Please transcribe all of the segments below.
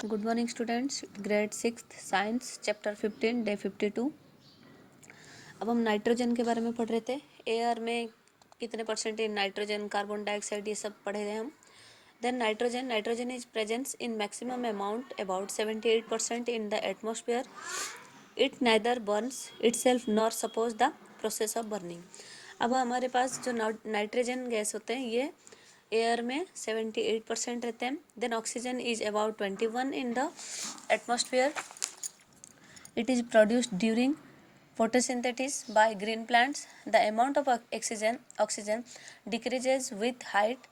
Good morning students, grade 6 science chapter 15 day 52। अब हम nitrogen के बारे में पढ़ रहे थे। एयर में कितने percent in nitrogen, carbon dioxide, ये सब पढ़े थे हम। Then nitrogen is presence in maximum amount about 78% in the atmosphere. It neither burns itself nor suppose the process of burning. अब हमारे पास जो नाइट्रोजन गैस होते हैं ये एयर में 78% रहते हैं. Then oxygen is about 21 in the atmosphere. It is produced during photosynthesis by green plants. The amount of oxygen decreases with height.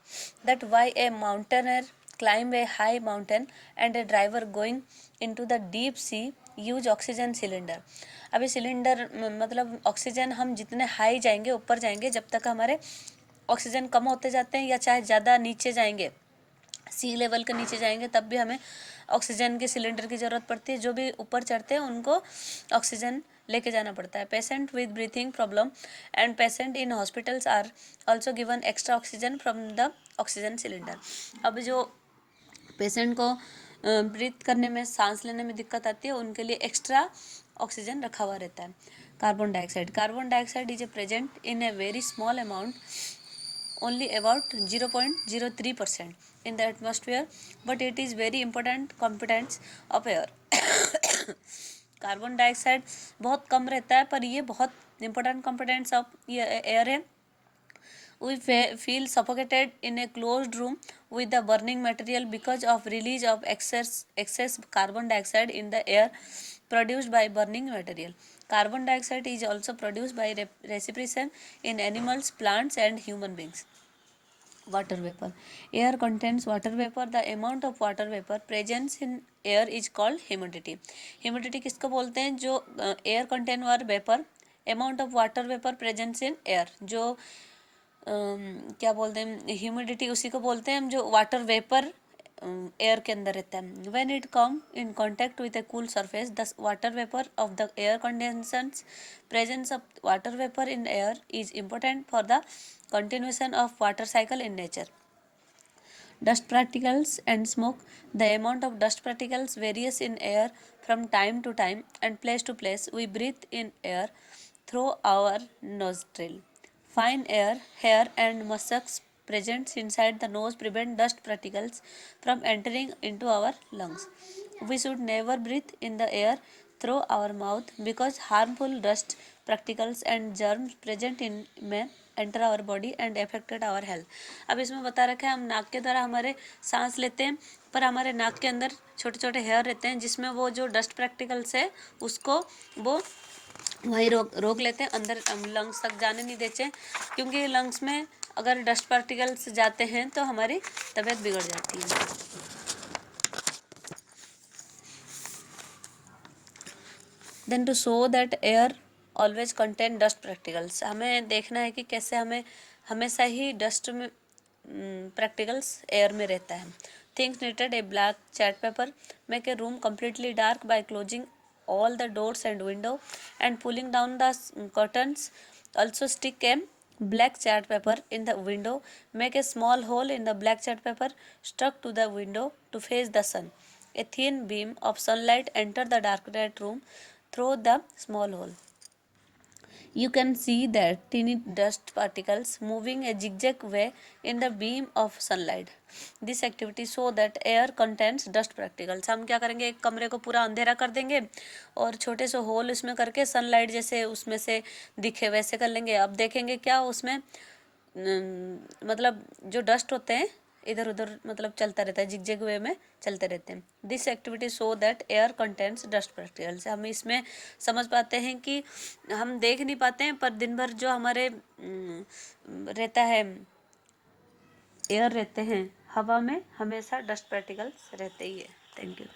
That why a mountaineer climb a high mountain and a driver going into the deep sea use oxygen cylinder. अभी cylinder मतलब oxygen हम जितने high जाएंगे, ऊपर जाएंगे, जब तक हमारे ऑक्सीजन कम होते जाते हैं या चाहे ज़्यादा नीचे जाएंगे, सी लेवल के नीचे जाएंगे, तब भी हमें ऑक्सीजन के सिलेंडर की ज़रूरत पड़ती है. जो भी ऊपर चढ़ते हैं उनको ऑक्सीजन लेके जाना पड़ता है. Patient with breathing problem and patient in hospitals are also given extra oxygen from the oxygen cylinder. अब जो पेशेंट को ब्रीथ करने में, सांस लेने में दिक्कत आती है, उनके लिए एक्स्ट्रा ऑक्सीजन रखा हुआ रहता है. Carbon dioxide is a present in a very small amount, only about 0.03% in the atmosphere, but it is very important components of air. Carbon dioxide बहुत कम रहता है, पर ये बहुत इंपॉर्टेंट कंपोनेंट्स ऑफ एयर है. We feel suffocated in a closed room with the burning material because of release of excess carbon dioxide in the air produced by burning material. Carbon dioxide is also produced by respiration in animals, plants and human beings. Water vapor. Air contains water vapor. The amount of water vapor presence in air is called humidity. Humidity किसको बोलते हैं? जो air contain वाला vapor, amount of water vapor presence in air, जो क्या बोलते हैं, humidity उसी को बोलते हैं हम, जो वाटर वेपर एयर के अंदर रहता है. When it come in contact with A cool surface, the water vapour of the air condensation. Presence of water vapour in air is important for the continuation of water cycle in nature. Dust particles and smoke. The amount of dust particles varies in air from time to time and place to place. We breathe in air through our nostril. Fine air, hair and mucus present inside the nose prevent dust particles from entering into our lungs. We should never breathe in the air through our mouth because harmful dust particles and germs present in may enter our body and affected our health. अब इसमें बता रखा है हम नाक के द्वारा हमारे सांस लेते हैं, पर हमारे नाक के अंदर छोटे छोटे हेयर रहते हैं जिसमें वो जो डस्ट पार्टिकल्स है उसको वो वही रोक लेते हैं, अंदर लंग्स तक जाने नहीं देते, क्योंकि लंग्स में अगर डस्ट पार्टिकल्स जाते हैं तो हमारी तबीयत बिगड़ जाती है. Then to show that air always contain dust particles. हमें देखना है कि कैसे हमें हमेशा ही डस्ट में पार्टिकल्स एयर में रहता है. Things needed a black chart paper. Make a room completely dark by closing all the doors and window and pulling down the curtains. Also stick a black chart paper in the window. Make a small hole in the black chart paper stuck to the window to face the sun. A thin beam of sunlight enter the darkened room through the small hole. You can see that tiny dust particles moving a zigzag way in the beam of sunlight. This activity show that air contains dust particles. हम क्या करेंगे, एक कमरे को पूरा अंधेरा कर देंगे और छोटे से होल उसमें करके सनलाइट जैसे उसमें से दिखे वैसे कर लेंगे. अब देखेंगे क्या उसमें मतलब जो डस्ट होते हैं इधर उधर मतलब चलता रहता है, जिगजैग वे में चलते रहते हैं. This activity show that air contents dust particles. हम इसमें समझ पाते हैं कि हम देख नहीं पाते हैं, पर दिन भर जो हमारे रहता है एयर रहते हैं, हवा में हमेशा डस्ट पार्टिकल्स रहते ही है. Thank you.